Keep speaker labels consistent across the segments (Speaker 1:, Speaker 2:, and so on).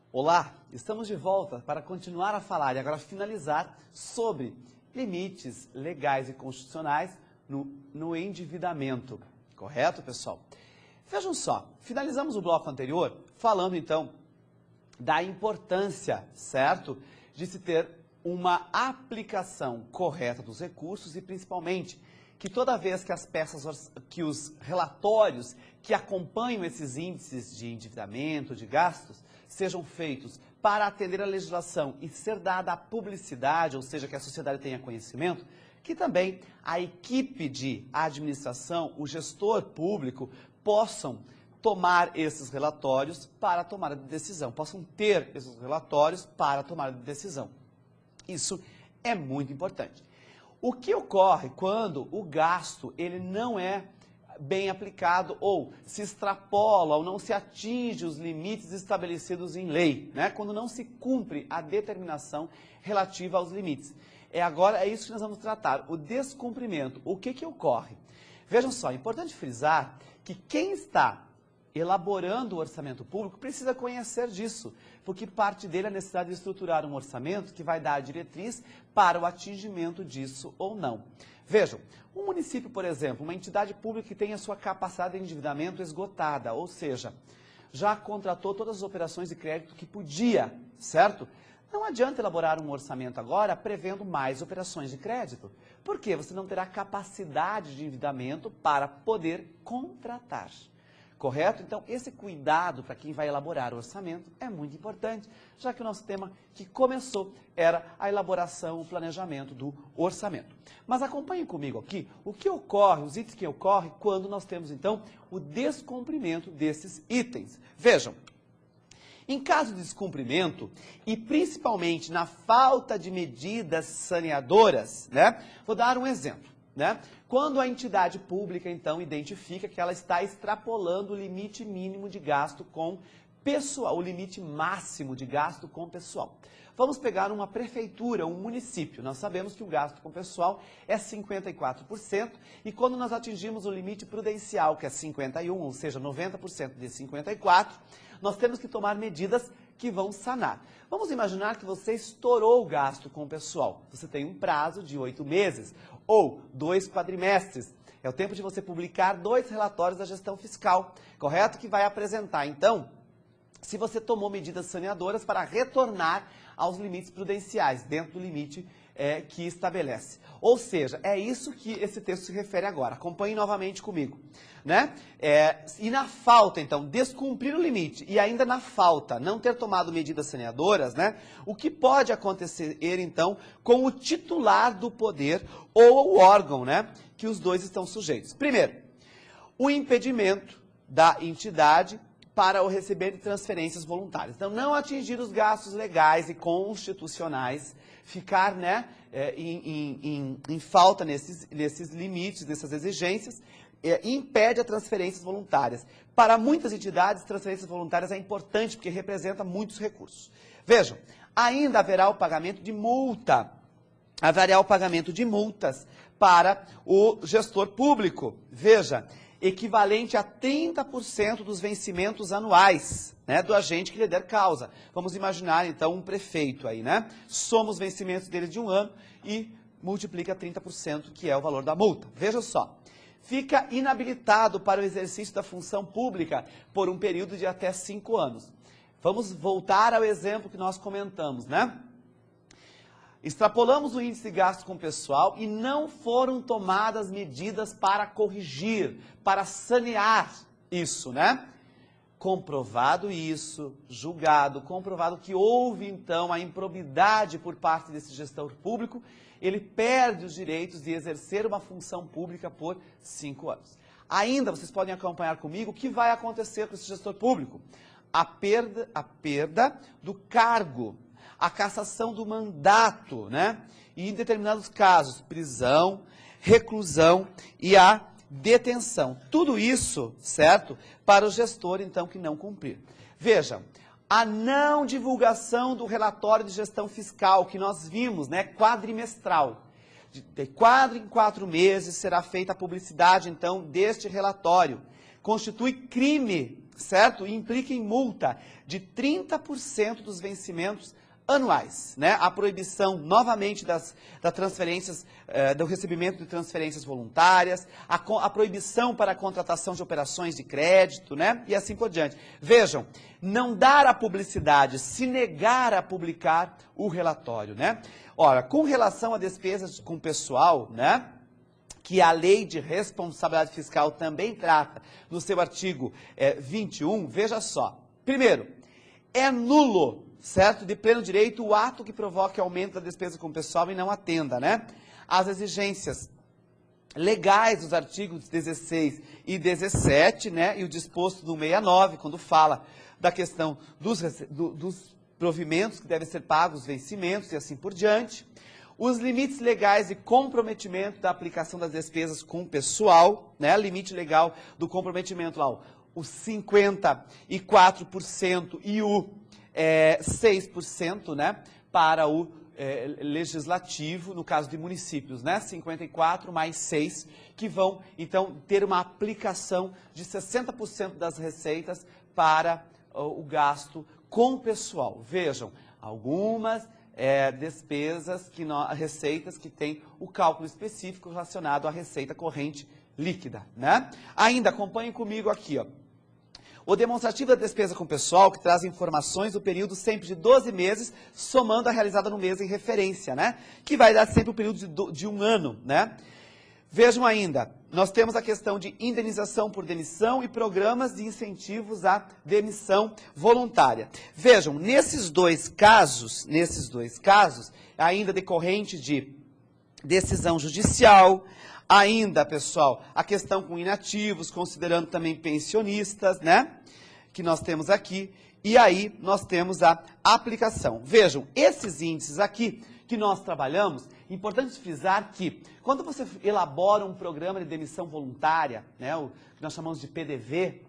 Speaker 1: Olá, estamos de volta para continuar a falar e agora finalizar sobre limites legais e constitucionais no endividamento. Correto, pessoal? Vejam só, finalizamos o bloco anterior falando então da importância, certo, de se ter uma aplicação correta dos recursos e principalmente que toda vez que as peças, que os relatórios que acompanham esses índices de endividamento, de gastos, sejam feitos para atender a legislação e ser dada a publicidade, ou seja, que a sociedade tenha conhecimento, que também a equipe de administração, o gestor público, possam tomar esses relatórios para tomar a decisão, possam ter esses relatórios para tomar a decisão. Isso é muito importante. O que ocorre quando o gasto ele não é bem aplicado ou se extrapola ou não se atinge os limites estabelecidos em lei, né? Quando não se cumpre a determinação relativa aos limites. É isso que nós vamos tratar, o descumprimento. O que ocorre? Vejam só, é importante frisar que quem está elaborando o orçamento público precisa conhecer disso, porque parte dele é a necessidade de estruturar um orçamento que vai dar a diretriz para o atingimento disso ou não. Vejam, um município, por exemplo, uma entidade pública que tem a sua capacidade de endividamento esgotada, ou seja, já contratou todas as operações de crédito que podia, certo? Não adianta elaborar um orçamento agora prevendo mais operações de crédito, porque você não terá capacidade de endividamento para poder contratar. Correto? Então, esse cuidado para quem vai elaborar o orçamento é muito importante, já que o nosso tema que começou era a elaboração, o planejamento do orçamento. Mas acompanhem comigo aqui o que ocorre, os itens que ocorrem quando nós temos, então, o descumprimento desses itens. Vejam, em caso de descumprimento, e principalmente na falta de medidas saneadoras, né? Vou dar um exemplo. Né? Quando a entidade pública, então, identifica que ela está extrapolando o limite mínimo de gasto com pessoal, o limite máximo de gasto com pessoal. Vamos pegar uma prefeitura, um município. Nós sabemos que o gasto com pessoal é 54% e quando nós atingimos o limite prudencial, que é 51%, ou seja, 90% de 54%, nós temos que tomar medidas que vão sanar. Vamos imaginar que você estourou o gasto com o pessoal. Você tem um prazo de 8 meses ou 2 quadrimestres. É o tempo de você publicar 2 relatórios da gestão fiscal, correto? Que vai apresentar, então, se você tomou medidas saneadoras para retornar aos limites prudenciais, dentro do limite que estabelece. Ou seja, é isso que esse texto se refere agora. Acompanhe novamente comigo. Né? E na falta, então, descumprir o limite e ainda na falta, não ter tomado medidas saneadoras, né? O que pode acontecer, então, com o titular do poder ou o órgão, né? Que os dois estão sujeitos. Primeiro, o impedimento da entidade para o receber de transferências voluntárias. Então, não atingir os gastos legais e constitucionais, ficar, né, em falta nesses limites, nessas exigências, impede as transferências voluntárias. Para muitas entidades, transferências voluntárias é importante porque representa muitos recursos. Vejam, ainda haverá o pagamento de multa. Haverá o pagamento de multas para o gestor público. Veja, equivalente a 30% dos vencimentos anuais, né, do agente que lhe der causa. Vamos imaginar, então, um prefeito aí, né? Soma os vencimentos dele de um ano e multiplica 30%, que é o valor da multa. Veja só. Fica inabilitado para o exercício da função pública por um período de até 5 anos. Vamos voltar ao exemplo que nós comentamos, né? Extrapolamos o índice de gasto com o pessoal e não foram tomadas medidas para corrigir, para sanear isso, né? Comprovado isso, julgado, comprovado que houve, então, a improbidade por parte desse gestor público, ele perde os direitos de exercer uma função pública por 5 anos. Ainda, vocês podem acompanhar comigo o que vai acontecer com esse gestor público. A perda do cargo, a cassação do mandato, né? E, em determinados casos, prisão, reclusão e a detenção. Tudo isso, certo? Para o gestor, então, que não cumprir. Vejam, a não divulgação do relatório de gestão fiscal, que nós vimos, né, quadrimestral. De 4 em 4 meses será feita a publicidade, então, deste relatório. Constitui crime, certo? E implica em multa de 30% dos vencimentos anuais, né? A proibição, novamente, das transferências, do recebimento de transferências voluntárias, a proibição para a contratação de operações de crédito, né? E assim por diante. Vejam, não dar a publicidade, se negar a publicar o relatório, né? Ora, com relação a despesas com pessoal, né? Que a Lei de Responsabilidade Fiscal também trata no seu artigo 21, veja só. Primeiro, é nulo, certo, de pleno direito o ato que provoque aumento da despesa com pessoal e não atenda, né, às exigências legais dos artigos 16 e 17, né, e o disposto no 69, quando fala da questão dos provimentos que devem ser pagos, vencimentos e assim por diante. Os limites legais de comprometimento da aplicação das despesas com o pessoal, né, limite legal do comprometimento lá, o 54% e o 6%, né, para o legislativo, no caso de municípios, né, 54 mais 6, que vão, então, ter uma aplicação de 60% das receitas para o gasto com o pessoal. Vejam, algumas despesas, receitas que têm o cálculo específico relacionado à receita corrente líquida, né? Ainda, acompanhem comigo aqui, ó. O demonstrativo da despesa com pessoal, que traz informações do período sempre de 12 meses, somando a realizada no mês em referência, né? Que vai dar sempre o período de um ano, né? Vejam ainda, nós temos a questão de indenização por demissão e programas de incentivos à demissão voluntária. Vejam, nesses dois casos, ainda decorrente de decisão judicial, ainda, pessoal, a questão com inativos, considerando também pensionistas, né, que nós temos aqui, e aí nós temos a aplicação. Vejam, esses índices aqui que nós trabalhamos, importante frisar que, quando você elabora um programa de demissão voluntária, né, o que nós chamamos de PDV,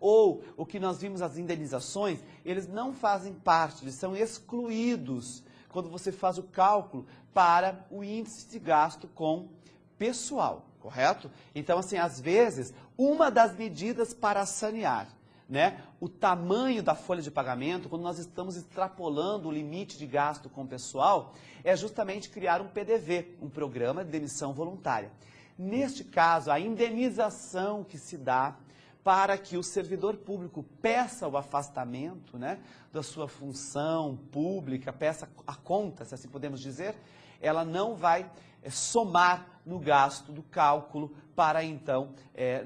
Speaker 1: ou o que nós vimos as indenizações, eles não fazem parte, eles são excluídos quando você faz o cálculo para o índice de gasto com pessoal, correto? Então, assim, às vezes, uma das medidas para sanear, né, o tamanho da folha de pagamento, quando nós estamos extrapolando o limite de gasto com o pessoal, é justamente criar um PDV, um programa de demissão voluntária. Neste caso, a indenização que se dá para que o servidor público peça o afastamento, né, da sua função pública, peça a conta, se assim podemos dizer, ela não vai somar no gasto do cálculo para, então,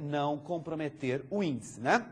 Speaker 1: não comprometer o índice, né?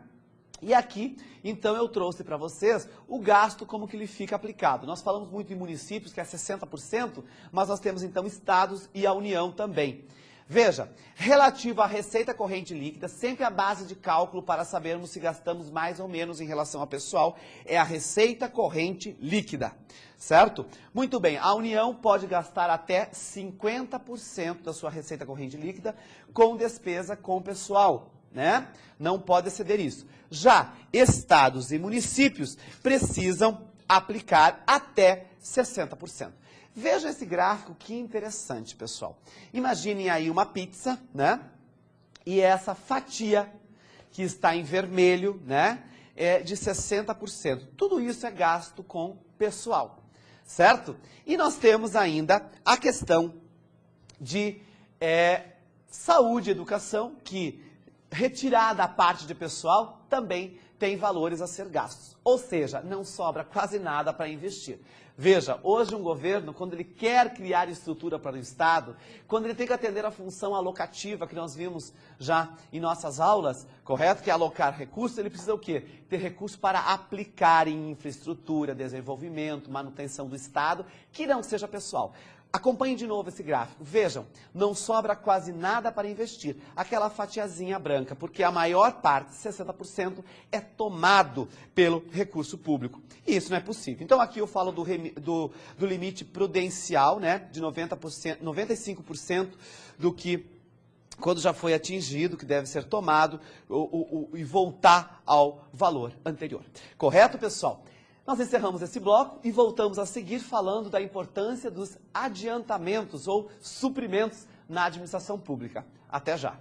Speaker 1: E aqui, então, eu trouxe para vocês o gasto como que ele fica aplicado. Nós falamos muito em municípios, que é 60%, mas nós temos, então, estados e a União também. Veja, relativo à receita corrente líquida, sempre a base de cálculo para sabermos se gastamos mais ou menos em relação ao pessoal é a receita corrente líquida, certo? Muito bem, a União pode gastar até 50% da sua receita corrente líquida com despesa com pessoal, né? Não pode exceder isso. Já estados e municípios precisam aplicar até 60%. Veja esse gráfico, que interessante, pessoal. Imaginem aí uma pizza, né? E essa fatia que está em vermelho, né, é de 60%. Tudo isso é gasto com pessoal, certo? E nós temos ainda a questão de saúde e educação, que, retirada a parte de pessoal, também tem valores a ser gastos. Ou seja, não sobra quase nada para investir. Veja, hoje um governo, quando ele quer criar estrutura para o Estado, quando ele tem que atender a função alocativa, que nós vimos já em nossas aulas, correto? Que é alocar recursos, ele precisa o quê? Ter recursos para aplicar em infraestrutura, desenvolvimento, manutenção do Estado, que não seja pessoal. Acompanhem de novo esse gráfico. Vejam, não sobra quase nada para investir. Aquela fatiazinha branca, porque a maior parte, 60%, é tomado pelo recurso público. E isso não é possível. Então, aqui eu falo do limite prudencial, né, de 95% do que, quando já foi atingido, que deve ser tomado e voltar ao valor anterior. Correto, pessoal? Nós encerramos esse bloco e voltamos a seguir falando da importância dos adiantamentos ou suprimentos na administração pública. Até já!